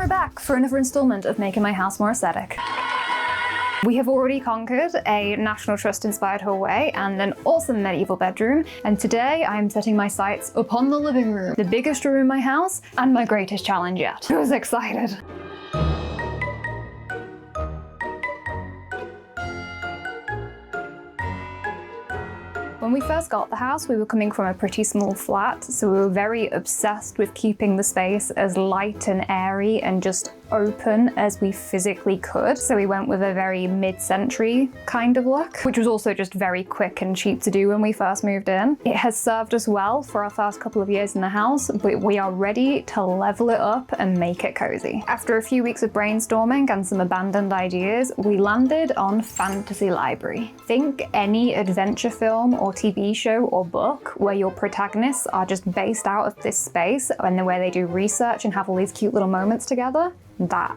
back for another installment of making my house more aesthetic. We have already conquered a National Trust inspired hallway and an awesome medieval bedroom, and today I'm setting my sights upon the living room, the biggest room in my house and my greatest challenge yet. I was excited. When we first got the house, we were coming from a pretty small flat, so we were very obsessed with keeping the space as light and airy and just open as we physically could. So we went with a very mid-century kind of look, which was also just very quick and cheap to do when we first moved in. It has served us well for our first couple of years in the house, but we are ready to level it up and make it cozy. After a few weeks of brainstorming and some abandoned ideas, we landed on fantasy library. Think any adventure film or TV show or book where your protagonists are just based out of this space and where they do research and have all these cute little moments together. That.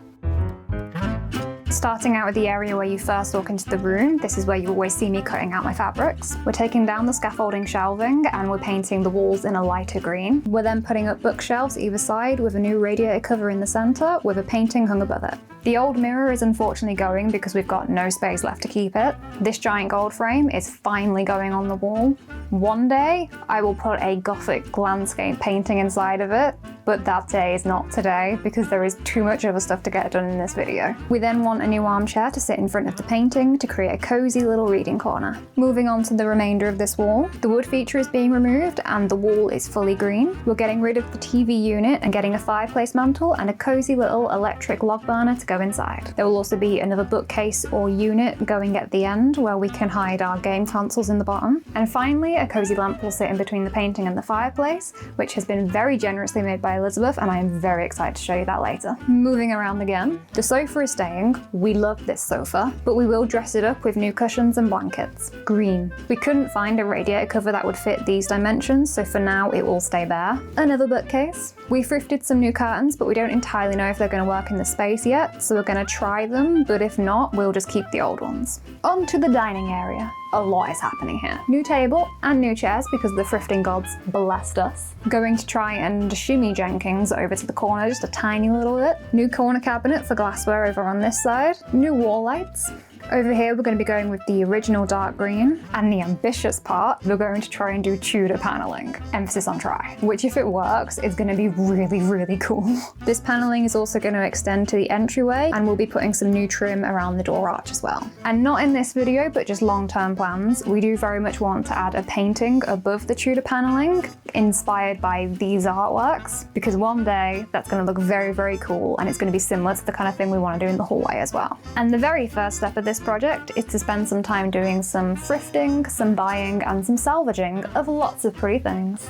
Starting out with the area where you first walk into the room, this is where you always see me cutting out my fabrics. We're taking down the scaffolding shelving and we're painting the walls in a lighter green. We're then putting up bookshelves either side with a new radiator cover in the center with a painting hung above it. The old mirror is unfortunately going because we've got no space left to keep it. This giant gold frame is finally going on the wall. One day, I will put a Gothic landscape painting inside of it, but that day is not today because there is too much other stuff to get done in this video. We then want a new armchair to sit in front of the painting to create a cozy little reading corner. Moving on to the remainder of this wall, the wood feature is being removed and the wall is fully green. We're getting rid of the TV unit and getting a fireplace mantle and a cozy little electric log burner to go inside. There will also be another bookcase or unit going at the end where we can hide our game consoles in the bottom. And finally, a cozy lamp will sit in between the painting and the fireplace, which has been very generously made by Elizabeth, and I am very excited to show you that later. Moving around again, the sofa is staying. We love this sofa, but we will dress it up with new cushions and blankets. Green. We couldn't find a radiator cover that would fit these dimensions, so for now it will stay bare. Another bookcase. We thrifted some new curtains, but we don't entirely know if they're going to work in the space yet, so we're going to try them, but if not, we'll just keep the old ones. On to the dining area. A lot is happening here. New table and new chairs because the thrifting gods blessed us. Going to try and shimmy Jenkins over to the corner just a tiny little bit. New corner cabinet for glassware over on this side. New wall lights. Over here we're going to be going with the original dark green, and the ambitious part, we're going to try and do Tudor paneling. Emphasis on try, which if it works is going to be really, really cool. This paneling is also going to extend to the entryway, and we'll be putting some new trim around the door arch as well. And not in this video, but just long-term plans, we do very much want to add a painting above the Tudor paneling, inspired by these artworks, because one day that's going to look very, very cool, and it's going to be similar to the kind of thing we want to do in the hallway as well. And the very first step of this project is to spend some time doing some thrifting, some buying, and some salvaging of lots of pretty things.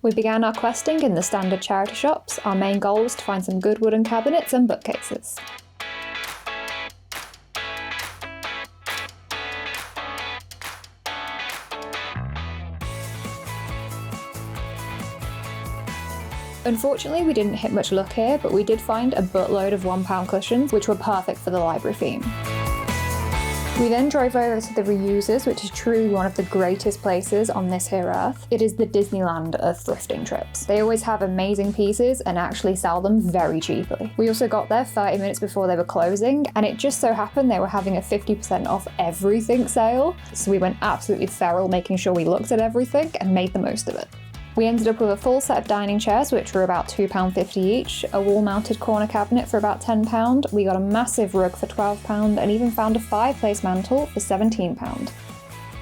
We began our questing in the standard charity shops. Our main goal was to find some good wooden cabinets and bookcases. Unfortunately, we didn't hit much luck here, but we did find a buttload of £1 cushions, which were perfect for the library theme. We then drove over to the Reusers, which is truly one of the greatest places on this here earth. It is the Disneyland of thrifting trips. They always have amazing pieces and actually sell them very cheaply. We also got there 30 minutes before they were closing, and it just so happened they were having a 50% off everything sale, so we went absolutely feral making sure we looked at everything and made the most of it. We ended up with a full set of dining chairs, which were about £2.50 each, a wall-mounted corner cabinet for about £10, we got a massive rug for £12, and even found a fireplace mantle for £17.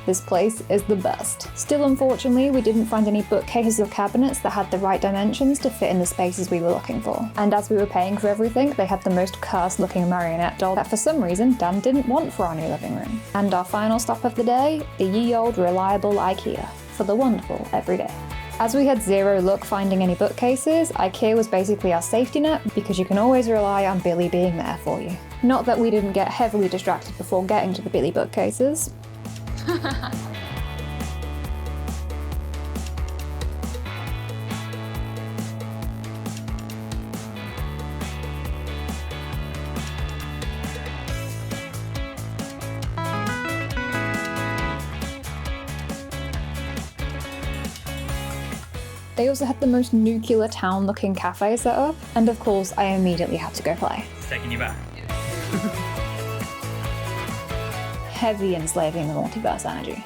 This place is the best. Still, unfortunately, we didn't find any bookcases or cabinets that had the right dimensions to fit in the spaces we were looking for. And as we were paying for everything, they had the most cursed-looking marionette doll that for some reason Dan didn't want for our new living room. And our final stop of the day, the ye old reliable IKEA, for the wonderful everyday. As we had zero luck finding any bookcases, IKEA was basically our safety net because you can always rely on Billy being there for you. Not that we didn't get heavily distracted before getting to the Billy bookcases. They also had the most nuclear town looking cafe set up, and of course I immediately had to go play. It's taking you back. Heavy enslaving the multiverse energy.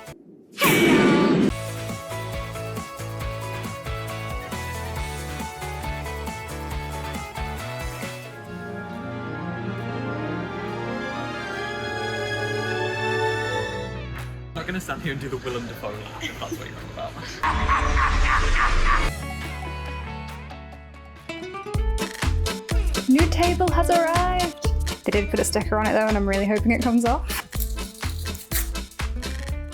I'm not gonna stand here and do the Willem Dafoe laugh if that's what you're on about. New table has arrived! They did put a sticker on it though, and I'm really hoping it comes off.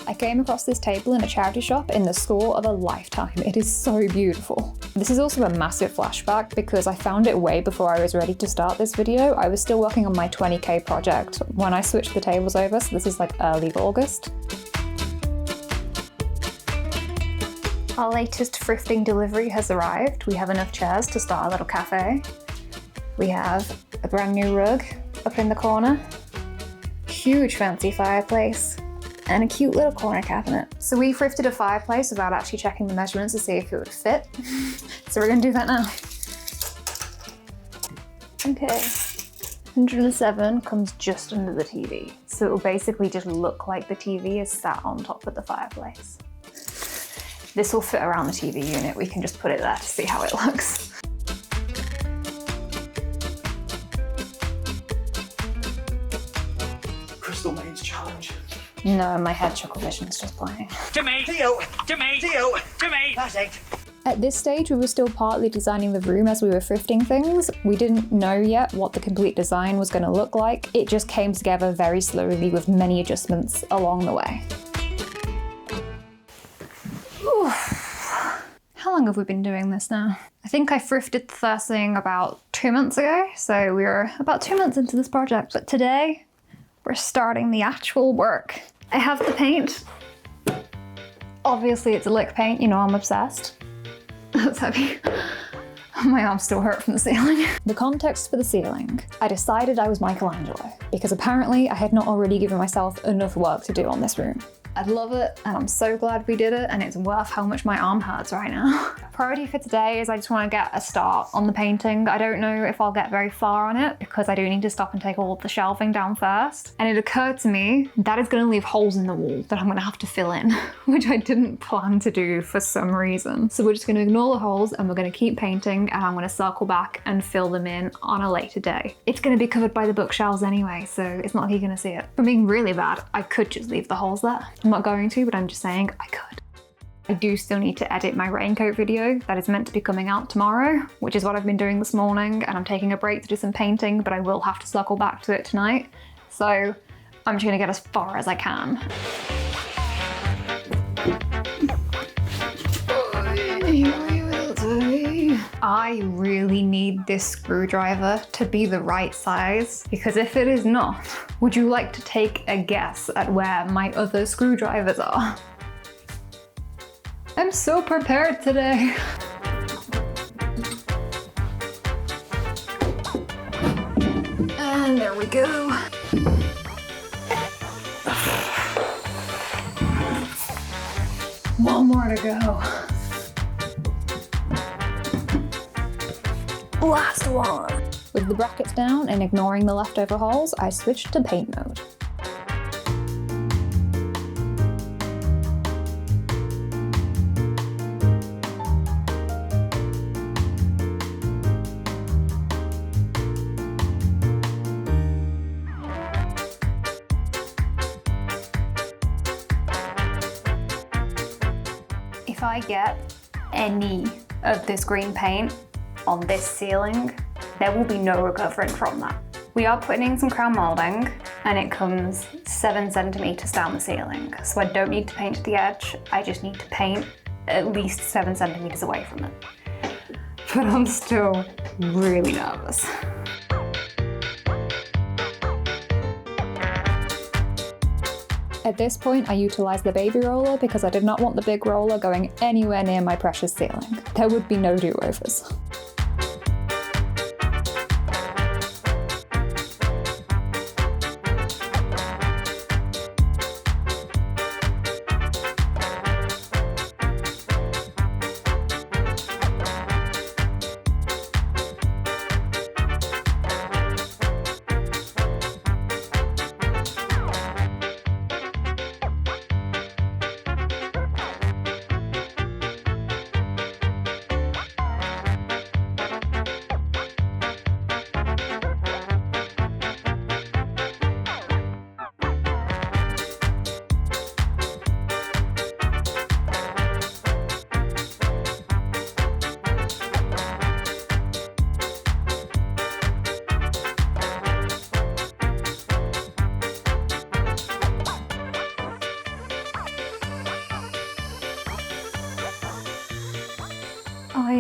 I came across this table in a charity shop in the store of a lifetime. It is so beautiful. This is also a massive flashback because I found it way before I was ready to start this video. I was still working on my 20K project when I switched the tables over, so this is like early August. Our latest thrifting delivery has arrived. We have enough chairs to start a little cafe. We have a brand new rug up in the corner, huge fancy fireplace, and a cute little corner cabinet. So we thrifted a fireplace without actually checking the measurements to see if it would fit. So we're gonna do that now. Okay, 107 comes just under the TV. So it will basically just look like the TV is sat on top of the fireplace. This will fit around the TV unit. We can just put it there to see how it looks. Crystal Main's challenge. No, my head chuckle vision's just playing. To me! To me! That's it! At this stage, we were still partly designing the room as we were thrifting things. We didn't know yet what the complete design was going to look like. It just came together very slowly with many adjustments along the way. Ooh. How long have we been doing this now? I think I thrifted the first thing about 2 months ago, so we were about 2 months into this project. But today, we're starting the actual work. I have the paint. Obviously it's a lick paint, you know I'm obsessed. That's heavy. My arms still hurt from the ceiling. The context for the ceiling. I decided I was Michelangelo because apparently I had not already given myself enough work to do on this room. I love it and I'm so glad we did it, and it's worth how much my arm hurts right now. Priority for today is I just want to get a start on the painting. I don't know if I'll get very far on it because I do need to stop and take all of the shelving down first. And it occurred to me that is going to leave holes in the wall that I'm going to have to fill in, which I didn't plan to do for some reason. So we're just going to ignore the holes and we're going to keep painting, and I'm going to circle back and fill them in on a later day. It's going to be covered by the bookshelves anyway, so it's not like you're going to see it. If I'm being really bad, I could just leave the holes there. I'm not going to, but I'm just saying I could. I do still need to edit my raincoat video that is meant to be coming out tomorrow, which is what I've been doing this morning, and I'm taking a break to do some painting, but I will have to circle back to it tonight. So I'm just gonna get as far as I can. I really need this screwdriver to be the right size, because if it is not, would you like to take a guess at where my other screwdrivers are? I'm so prepared today. And there we go. One more to go. Last one. With the brackets down and ignoring the leftover holes, I switched to paint mode. If I get any of this green paint on this ceiling, there will be no recovering from that. We are putting in some crown moulding, and it comes 7 centimeters down the ceiling. So I don't need to paint the edge, I just need to paint at least 7 centimeters away from it. But I'm still really nervous. At this point, I utilised the baby roller because I did not want the big roller going anywhere near my precious ceiling. There would be no do-overs.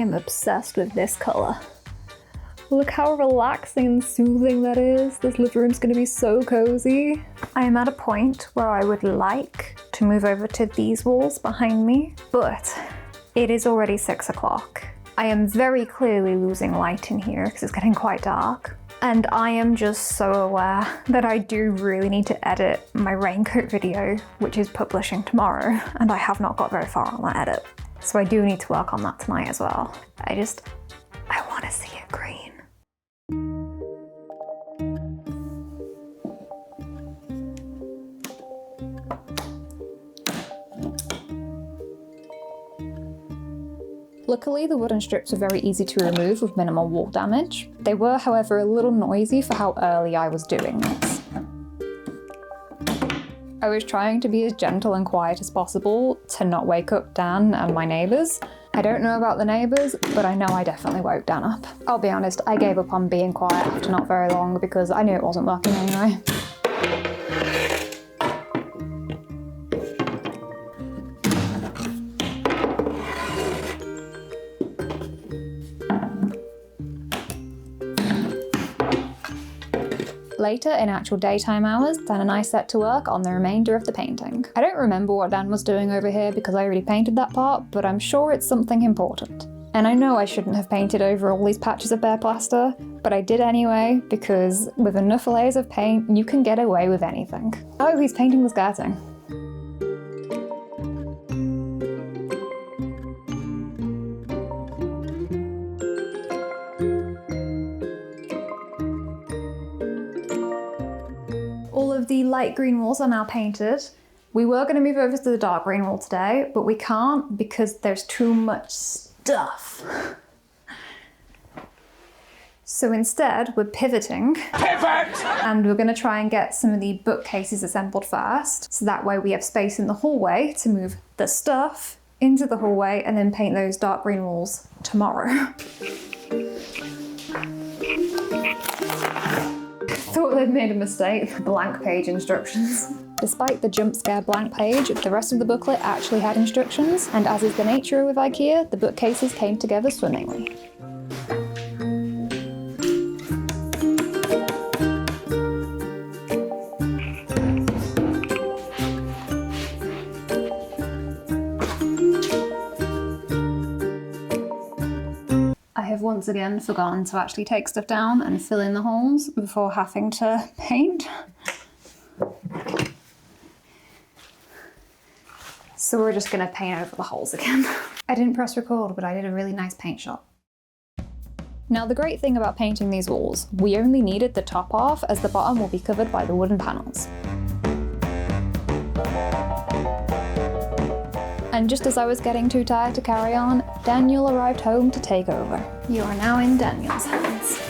am obsessed with this color. Look how relaxing and soothing that is. This living room's gonna be so cozy. I am at a point where I would like to move over to these walls behind me, but it is already 6 o'clock. I am very clearly losing light in here because it's getting quite dark. And I am just so aware that I do really need to edit my raincoat video, which is publishing tomorrow, and I have not got very far on that edit. So I do need to work on that tonight as well. I want to see it green. Luckily, the wooden strips are very easy to remove with minimal wall damage. They were, however, a little noisy for how early I was doing this. I was trying to be as gentle and quiet as possible to not wake up Dan and my neighbours. I don't know about the neighbours, but I know I definitely woke Dan up. I'll be honest, I gave up on being quiet after not very long because I knew it wasn't working anyway. Later, in actual daytime hours, Dan and I set to work on the remainder of the painting. I don't remember what Dan was doing over here because I already painted that part, but I'm sure it's something important. And I know I shouldn't have painted over all these patches of bare plaster, but I did anyway because with enough layers of paint, you can get away with anything. Oh, he's painting the skirting. All of the light green walls are now painted. We were going to move over to the dark green wall today, but we can't because there's too much stuff. So instead, we're pivoting. Pivot! And we're going to try and get some of the bookcases assembled first, so that way we have space in the hallway to move the stuff into the hallway and then paint those dark green walls tomorrow. Thought they'd made a mistake. Blank page instructions. Despite the jump scare blank page, the rest of the booklet actually had instructions, and as is the nature with IKEA, the bookcases came together swimmingly. I have once again forgotten to actually take stuff down and fill in the holes before having to paint. So we're just gonna paint over the holes again. I didn't press record, but I did a really nice paint shot. Now the great thing about painting these walls, we only needed the top half as the bottom will be covered by the wooden panels. And just as I was getting too tired to carry on, Daniel arrived home to take over. You are now in Daniel's hands.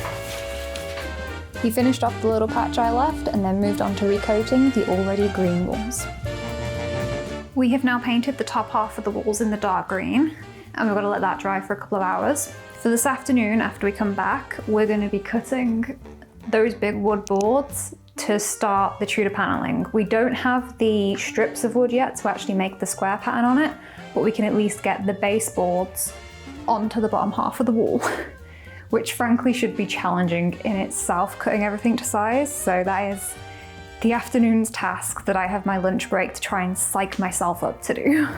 He finished off the little patch I left and then moved on to recoating the already green walls. We have now painted the top half of the walls in the dark green, and we're going to let that dry for a couple of hours. For this afternoon, after we come back, we're going to be cutting those big wood boards to start the Tudor paneling. We don't have the strips of wood yet to actually make the square pattern on it, but we can at least get the baseboards onto the bottom half of the wall, which frankly should be challenging in itself, cutting everything to size. So that is the afternoon's task that I have my lunch break to try and psych myself up to do.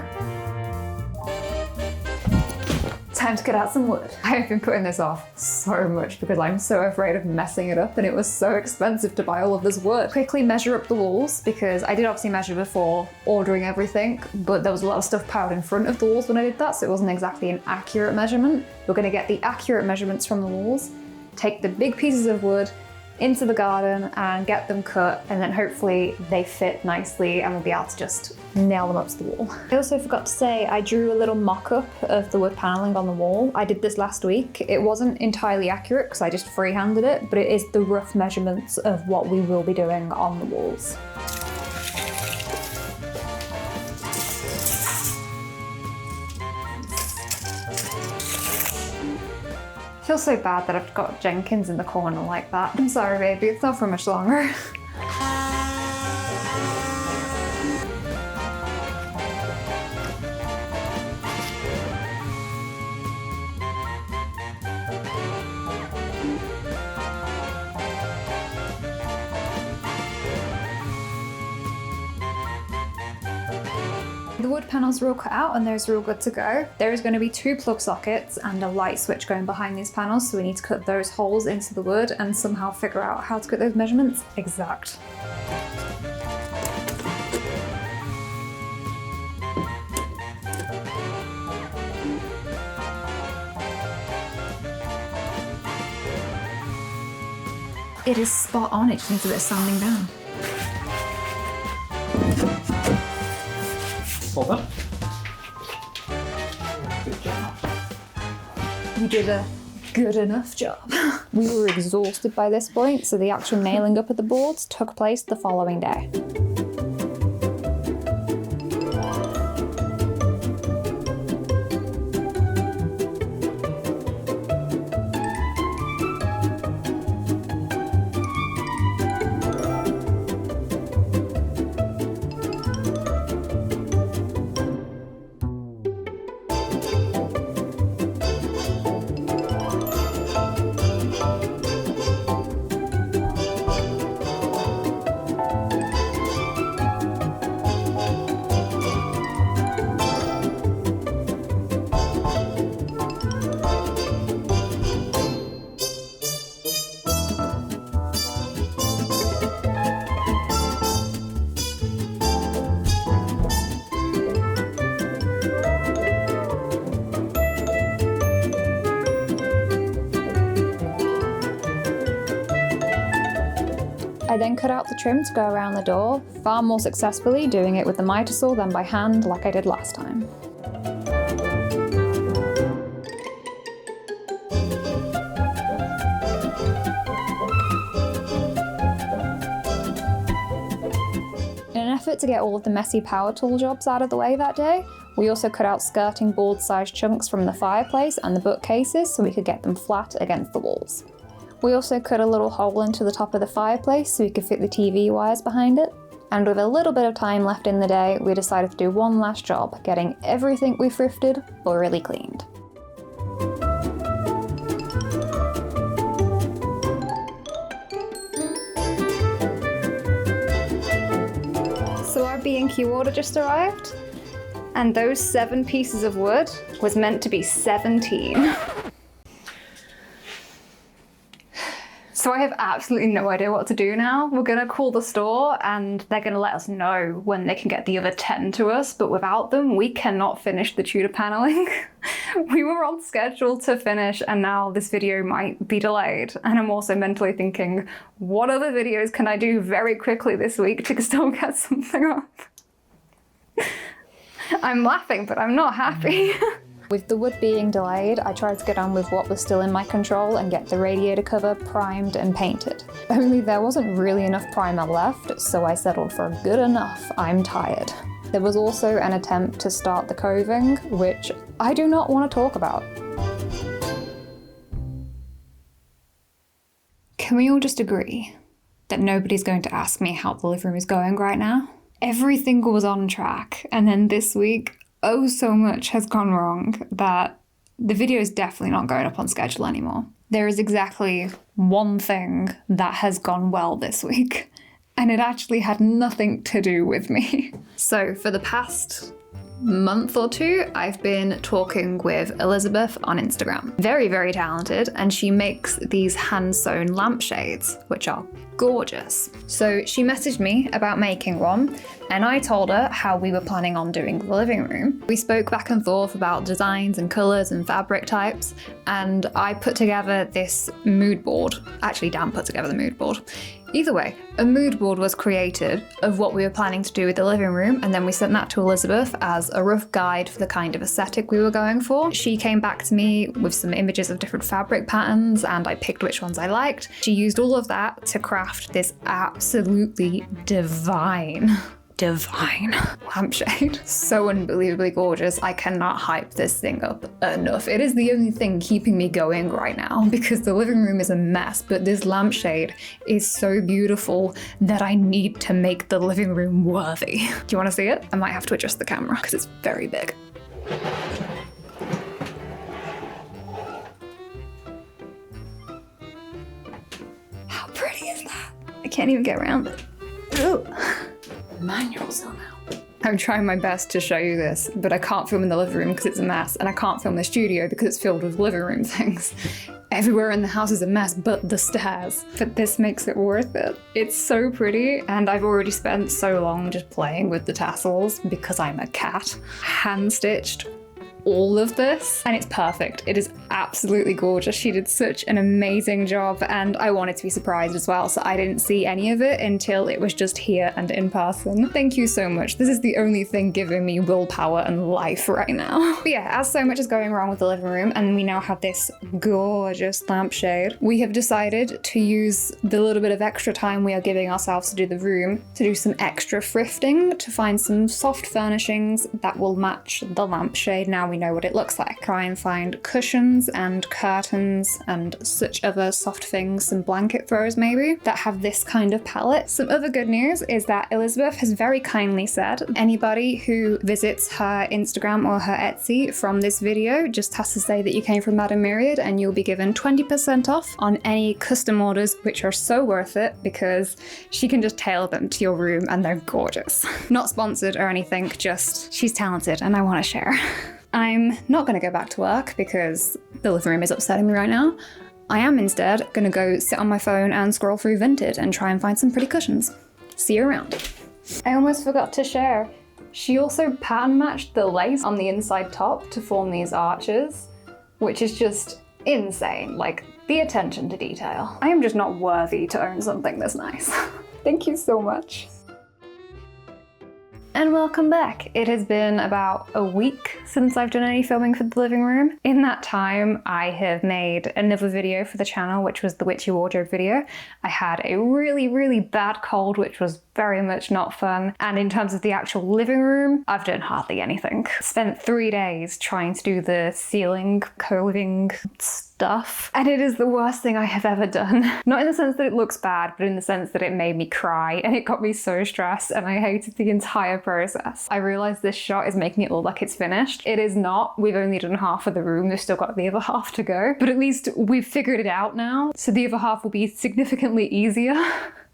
Time to cut out some wood. I have been putting this off so much because I'm so afraid of messing it up, and it was so expensive to buy all of this wood. Quickly measure up the walls because I did obviously measure before ordering everything, but there was a lot of stuff piled in front of the walls when I did that, so it wasn't exactly an accurate measurement. We're going to get the accurate measurements from the walls, take the big pieces of wood into the garden and get them cut, and then hopefully they fit nicely and we'll be able to just nail them up to the wall. I also forgot to say I drew a little mock-up of the wood paneling on the wall. I did this last week. It wasn't entirely accurate because I just freehanded it, but it is the rough measurements of what we will be doing on the walls. I feel so bad that I've got Jenkins in the corner like that. I'm sorry, baby, it's not for much longer. The wood panels are all cut out and those are all good to go. There is going to be 2 plug sockets and a light switch going behind these panels, so we need to cut those holes into the wood and somehow figure out how to get those measurements exact. It is spot on, it just needs a bit of sanding down. Hold on. Good job. We did a good enough job. We were exhausted by this point, so the actual nailing up of the boards took place the following day. I then cut out the trim to go around the door, far more successfully doing it with the miter saw than by hand like I did last time. In an effort to get all of the messy power tool jobs out of the way that day, we also cut out skirting board sized chunks from the fireplace and the bookcases so we could get them flat against the walls. We also cut a little hole into the top of the fireplace so we could fit the TV wires behind it. And with a little bit of time left in the day, we decided to do one last job, getting everything we thrifted thoroughly cleaned. So our B&Q order just arrived, and those 7 pieces of wood was meant to be 17. So I have absolutely no idea what to do now. We're gonna call the store and they're gonna let us know when they can get the other 10 to us, but without them, we cannot finish the Tudor paneling. We were on schedule to finish and now this video might be delayed. And I'm also mentally thinking, what other videos can I do very quickly this week to still get something up? I'm laughing, but I'm not happy. With the wood being delayed, I tried to get on with what was still in my control and get the radiator cover primed and painted. Only there wasn't really enough primer left, so I settled for a good enough, I'm tired. There was also an attempt to start the coving, which I do not want to talk about. Can we all just agree that nobody's going to ask me how the living room is going right now? Everything was on track, and then this week, oh, so much has gone wrong that the video is definitely not going up on schedule anymore. There is exactly one thing that has gone well this week, and it actually had nothing to do with me. So for the past month or 2, I've been talking with Elizabeth on Instagram. Very, very talented, and she makes these hand-sewn lampshades, which are gorgeous. So she messaged me about making one, and I told her how we were planning on doing the living room. We spoke back and forth about designs and colours and fabric types, and I put together this mood board. Actually, Dan put together the mood board. Either way, a mood board was created of what we were planning to do with the living room, and then we sent that to Elizabeth as a rough guide for the kind of aesthetic we were going for. She came back to me with some images of different fabric patterns, and I picked which ones I liked. She used all of that to craft this absolutely divine lampshade. So unbelievably gorgeous. I cannot hype this thing up enough. It is the only thing keeping me going right now because the living room is a mess, but this lampshade is so beautiful that I need to make the living room worthy. Do you want to see it? I might have to adjust the camera because it's very big. How pretty is that? I can't even get around it. Ooh. Manual zoom out. I'm trying my best to show you this, but I can't film in the living room because it's a mess, and I can't film the studio because it's filled with living room things. Everywhere in the house is a mess but the stairs. But this makes it worth it. It's so pretty, and I've already spent so long just playing with the tassels because I'm a cat. Hand-stitched all of this, and it's perfect. It is absolutely gorgeous. She did such an amazing job, and I wanted to be surprised as well, so I didn't see any of it until it was just here and in person. Thank you so much. This is the only thing giving me willpower and life right now. But yeah, as so much is going wrong with the living room, and we now have this gorgeous lampshade, we have decided to use the little bit of extra time we are giving ourselves to do the room to do some extra thrifting, to find some soft furnishings that will match the lampshade. Now we know what it looks like. Try and find cushions and curtains and such other soft things, some blanket throws maybe, that have this kind of palette. Some other good news is that Elizabeth has very kindly said anybody who visits her Instagram or her Etsy from this video just has to say that you came from Madame Myriad, and you'll be given 20% off on any custom orders, which are so worth it because she can just tailor them to your room and they're gorgeous. Not sponsored or anything, just she's talented and I want to share. I'm not going to go back to work because the living room is upsetting me right now. I am instead going to go sit on my phone and scroll through Vinted and try and find some pretty cushions. See you around. I almost forgot to share. She also pattern matched the lace on the inside top to form these arches, which is just insane. Like, the attention to detail. I am just not worthy to own something this nice. Thank you so much. And welcome back. It has been about a week since I've done any filming for the living room. In that time, I have made another video for the channel, which was the witchy wardrobe video. I had a really, really bad cold, which was very much not fun. And in terms of the actual living room, I've done hardly anything. Spent 3 days trying to do the ceiling coving stuff, and it is the worst thing I have ever done. Not in the sense that it looks bad, but in the sense that it made me cry, and it got me so stressed, and I hated the entire process. I realized this shot is making it look like it's finished. It is not. We've only done half of the room. We've still got the other half to go, but at least we've figured it out now, so the other half will be significantly easier.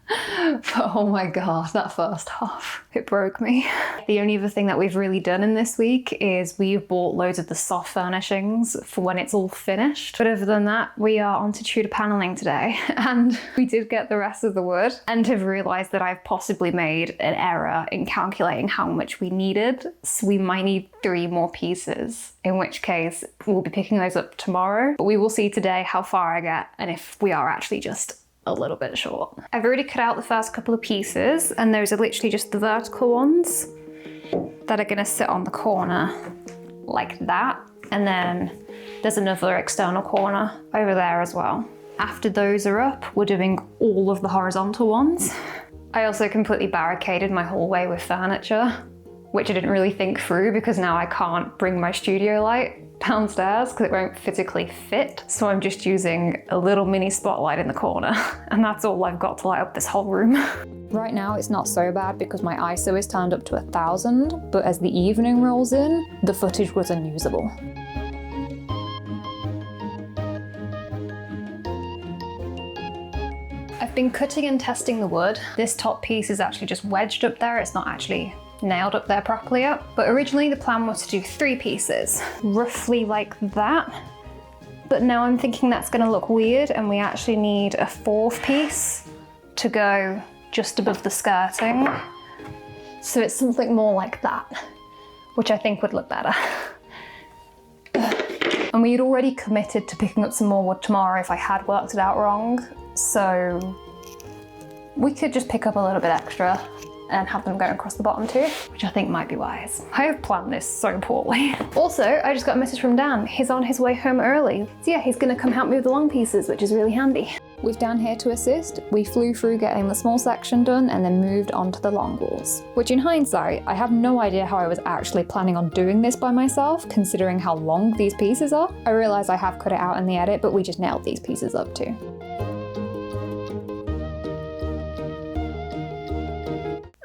But oh my god, that first half, it broke me. The only other thing that we've really done in this week is we've bought loads of the soft furnishings for when it's all finished. But other than that, we are onto Tudor paneling today, and we did get the rest of the wood and have realized that I've possibly made an error in calculating how much we needed. So we might need 3 more pieces, in which case we'll be picking those up tomorrow. But we will see today how far I get and if we are actually just a little bit short. I've already cut out the first couple of pieces, and those are literally just the vertical ones that are gonna sit on the corner like that. And then there's another external corner over there as well. After those are up, we're doing all of the horizontal ones. I also completely barricaded my hallway with furniture, which I didn't really think through because now I can't bring my studio light downstairs because it won't physically fit. So I'm just using a little mini spotlight in the corner, and that's all I've got to light up this whole room. Right now it's not so bad because my ISO is turned up to 1000, but as the evening rolls in, the footage was unusable. I've been cutting and testing the wood. This top piece is actually just wedged up there. It's not actually nailed up there properly yet. But originally the plan was to do 3 pieces, roughly like that. But now I'm thinking that's gonna look weird, and we actually need a 4th piece to go just above the skirting. So it's something more like that, which I think would look better. And we had already committed to picking up some more wood tomorrow if I had worked it out wrong. So we could just pick up a little bit extra and have them go across the bottom too, which I think might be wise. I have planned this so poorly. Also, I just got a message from Dan. He's on his way home early. So yeah, he's gonna come help me with the long pieces, which is really handy. With Dan here to assist, we flew through getting the small section done and then moved on to the long walls. Which in hindsight, I have no idea how I was actually planning on doing this by myself, considering how long these pieces are. I realize I have cut it out in the edit, but we just nailed these pieces up too.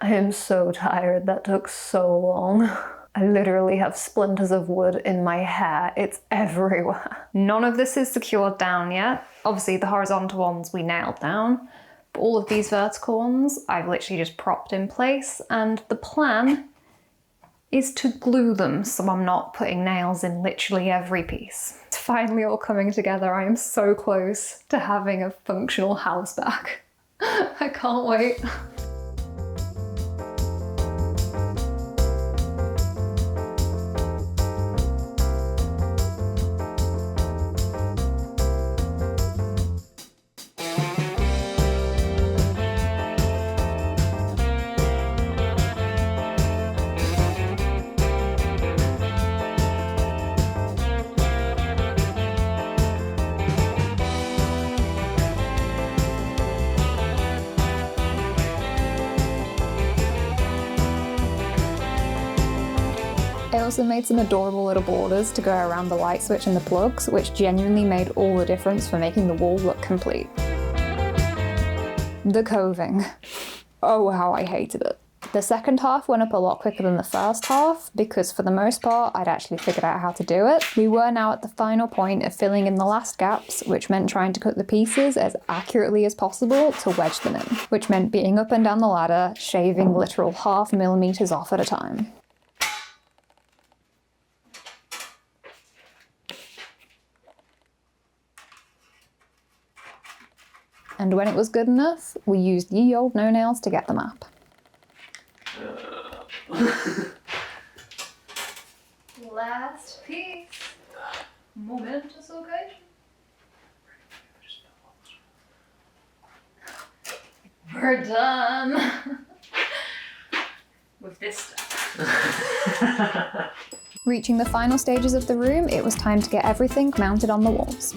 I am so tired. That took so long. I literally have splinters of wood in my hair. It's everywhere. None of this is secured down yet. Obviously the horizontal ones we nailed down, but all of these vertical ones I've literally just propped in place, and the plan is to glue them so I'm not putting nails in literally every piece. It's finally all coming together. I am so close to having a functional house back. I can't wait. I also made some adorable little borders to go around the light switch and the plugs, which genuinely made all the difference for making the wall look complete. The coving. Oh, how I hated it. The second half went up a lot quicker than the first half because for the most part, I'd actually figured out how to do it. We were now at the final point of filling in the last gaps, which meant trying to cut the pieces as accurately as possible to wedge them in, which meant being up and down the ladder, shaving literal 0.5 millimeters off at a time. And when it was good enough, we used ye old no-nails to get the map. Last piece. Momentous occasion. We're done with this stuff. Reaching the final stages of the room, it was time to get everything mounted on the walls.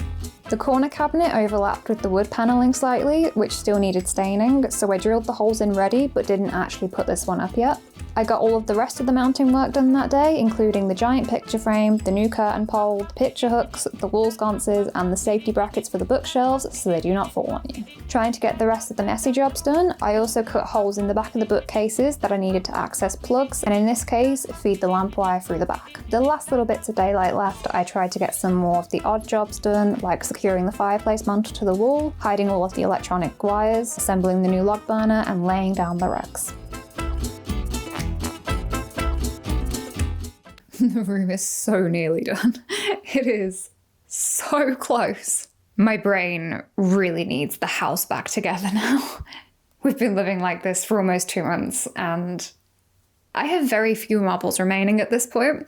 The corner cabinet overlapped with the wood paneling slightly, which still needed staining, so I drilled the holes in ready but didn't actually put this one up yet. I got all of the rest of the mounting work done that day, including the giant picture frame, the new curtain pole, the picture hooks, the wall sconces, and the safety brackets for the bookshelves so they do not fall on you. Trying to get the rest of the messy jobs done, I also cut holes in the back of the bookcases that I needed to access plugs, and in this case, feed the lamp wire through the back. The last little bits of daylight left, I tried to get some more of the odd jobs done, like securing the fireplace mantle to the wall, hiding all of the electronic wires, assembling the new log burner, and laying down the rugs. The room is so nearly done. It is so close. My brain really needs the house back together now. We've been living like this for almost 2 months and I have very few marbles remaining at this point.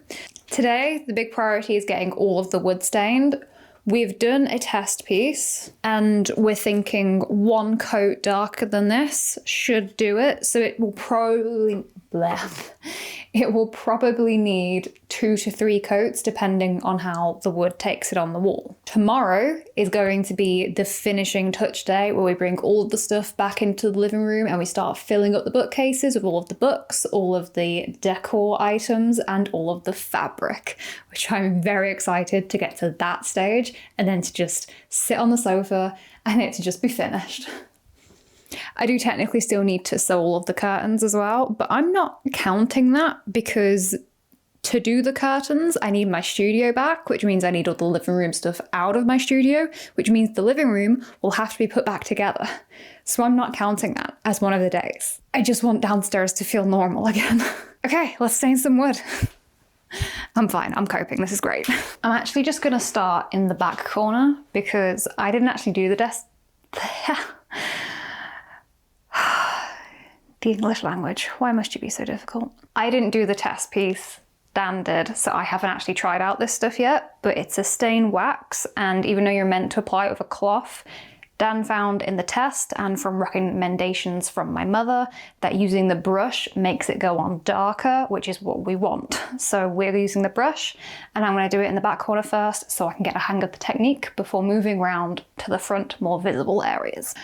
Today, the big priority is getting all of the wood stained. We've done a test piece and we're thinking 1 coat darker than this should do it. So it will probably need 2 to 3 coats depending on how the wood takes it on the wall. Tomorrow is going to be the finishing touch day where we bring all of the stuff back into the living room and we start filling up the bookcases with all of the books, all of the decor items, and all of the fabric, which I'm very excited to get to that stage and then to just sit on the sofa and it to just be finished. I do technically still need to sew all of the curtains as well, but I'm not counting that because to do the curtains, I need my studio back, which means I need all the living room stuff out of my studio, which means the living room will have to be put back together. So I'm not counting that as one of the days. I just want downstairs to feel normal again. Okay, let's stain some wood. I'm fine, I'm coping, this is great. I'm actually just gonna start in the back corner because I didn't actually do the desk. The English language, why must you be so difficult? I didn't do the test piece, Dan did, so I haven't actually tried out this stuff yet, but it's a stain wax, and even though you're meant to apply it with a cloth, Dan found in the test and from recommendations from my mother that using the brush makes it go on darker, which is what we want. So we're using the brush and I'm gonna do it in the back corner first so I can get a hang of the technique before moving around to the front, more visible areas.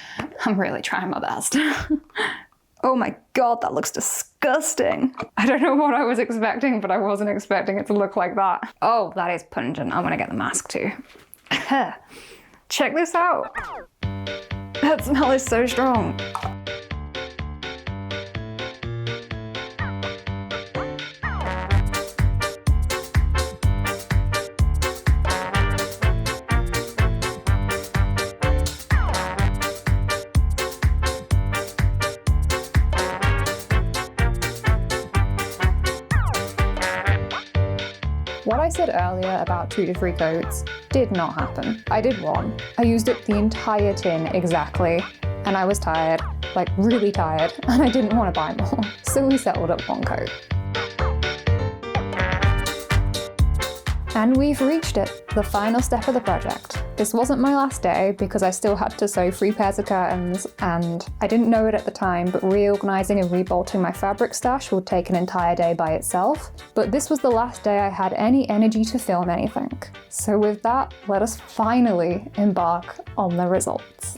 I'm really trying my best. Oh my God, that looks disgusting. I don't know what I was expecting, but I wasn't expecting it to look like that. Oh, that is pungent. I'm gonna get the mask too. Check this out. That smell is so strong. What I said earlier about 2 to 3 coats did not happen. I did one. I used up the entire tin exactly, and I was tired, like really tired, and I didn't want to buy more. So we settled up 1 coat. And we've reached it, the final step of the project. This wasn't my last day because I still had to sew 3 pairs of curtains, and I didn't know it at the time, but reorganising and rebolting my fabric stash would take an entire day by itself. But this was the last day I had any energy to film anything. So with that, let us finally embark on the results.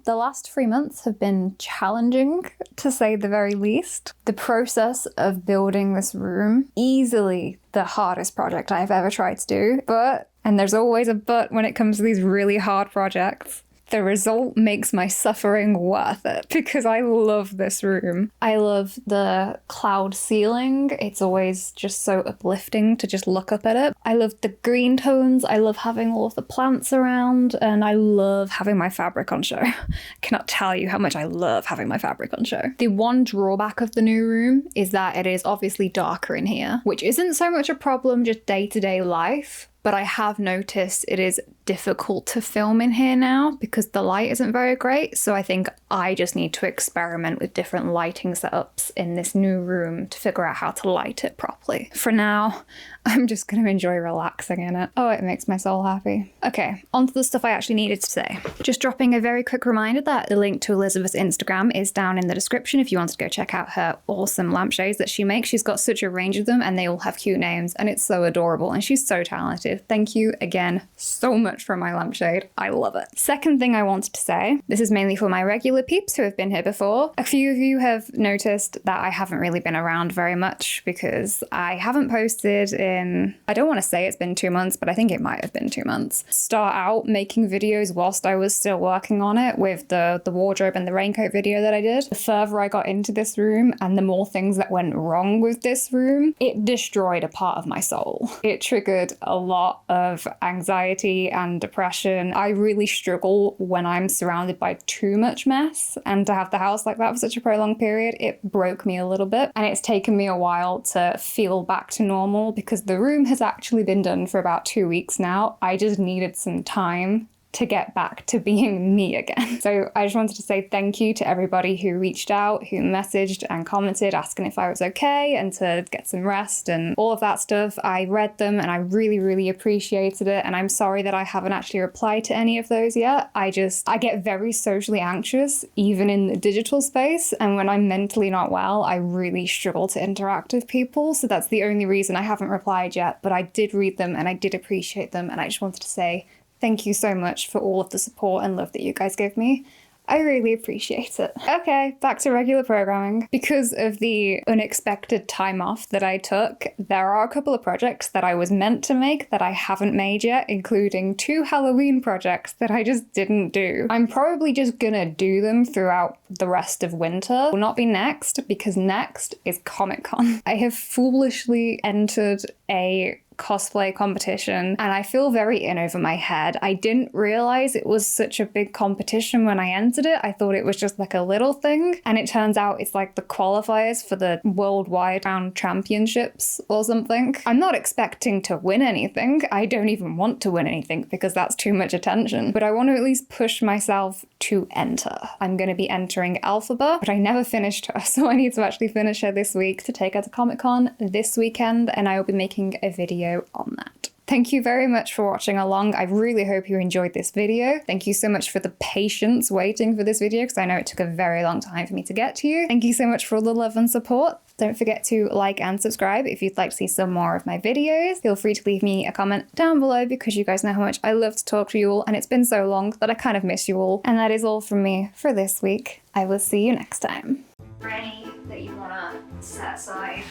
The last 3 months have been challenging, to say the very least. The process of building this room, easily the hardest project I've ever tried to do. But, and there's always a but when it comes to these really hard projects, the result makes my suffering worth it because I love this room. I love the cloud ceiling. It's always just so uplifting to just look up at it. I love the green tones. I love having all of the plants around, and I love having my fabric on show. I cannot tell you how much I love having my fabric on show. The one drawback of the new room is that it is obviously darker in here, which isn't so much a problem just day-to-day life. But I have noticed it is difficult to film in here now because the light isn't very great. So I think I just need to experiment with different lighting setups in this new room to figure out how to light it properly. For now, I'm just going to enjoy relaxing in it. Oh, it makes my soul happy. Okay, on to the stuff I actually needed to say. Just dropping a very quick reminder that the link to Elizabeth's Instagram is down in the description if you want to go check out her awesome lampshades that she makes. She's got such a range of them and they all have cute names and it's so adorable and she's so talented. Thank you again so much for my lampshade. I love it. Second thing I wanted to say, this is mainly for my regular peeps who have been here before. A few of you have noticed that I haven't really been around very much because I haven't posted in, I don't want to say it's been 2 months, but I think it might have been 2 months. Start out making videos whilst I was still working on it with the wardrobe and the raincoat video that I did. The further I got into this room and the more things that went wrong with this room, it destroyed a part of my soul. It triggered a lot of anxiety and depression. I really struggle when I'm surrounded by too much mess, and to have the house like that for such a prolonged period, it broke me a little bit, and it's taken me a while to feel back to normal because the room has actually been done for about 2 weeks now. I just needed some time to get back to being me again. So I just wanted to say thank you to everybody who reached out, who messaged and commented asking if I was okay and to get some rest and all of that stuff. I read them and I really, really appreciated it. And I'm sorry that I haven't actually replied to any of those yet. I get very socially anxious, even in the digital space. And when I'm mentally not well, I really struggle to interact with people. So that's the only reason I haven't replied yet. But I did read them and I did appreciate them. And I just wanted to say thank you so much for all of the support and love that you guys gave me. I really appreciate it. Okay, back to regular programming. Because of the unexpected time off that I took, there are a couple of projects that I was meant to make that I haven't made yet, including 2 Halloween projects that I just didn't do. I'm probably just gonna do them throughout the rest of winter. Will not be next, because next is Comic-Con. I have foolishly entered a cosplay competition and I feel very in over my head. I didn't realize it was such a big competition when I entered it. I thought it was just like a little thing, and it turns out it's like the qualifiers for the worldwide round championships or something. I'm not expecting to win anything. I don't even want to win anything because that's too much attention, but I want to at least push myself to enter. I'm going to be entering Alphaba, but I never finished her, so I need to actually finish her this week to take her to Comic-Con this weekend, and I will be making a video on that. Thank you very much for watching along. I really hope you enjoyed this video. Thank you so much for the patience waiting for this video, because I know it took a very long time for me to get to you. Thank you so much for all the love and support. Don't forget to like and subscribe if you'd like to see some more of my videos. Feel free to leave me a comment down below, because you guys know how much I love to talk to you all, and it's been so long that I kind of miss you all. And that is all from me for this week. I will see you next time. For any that you want to set aside,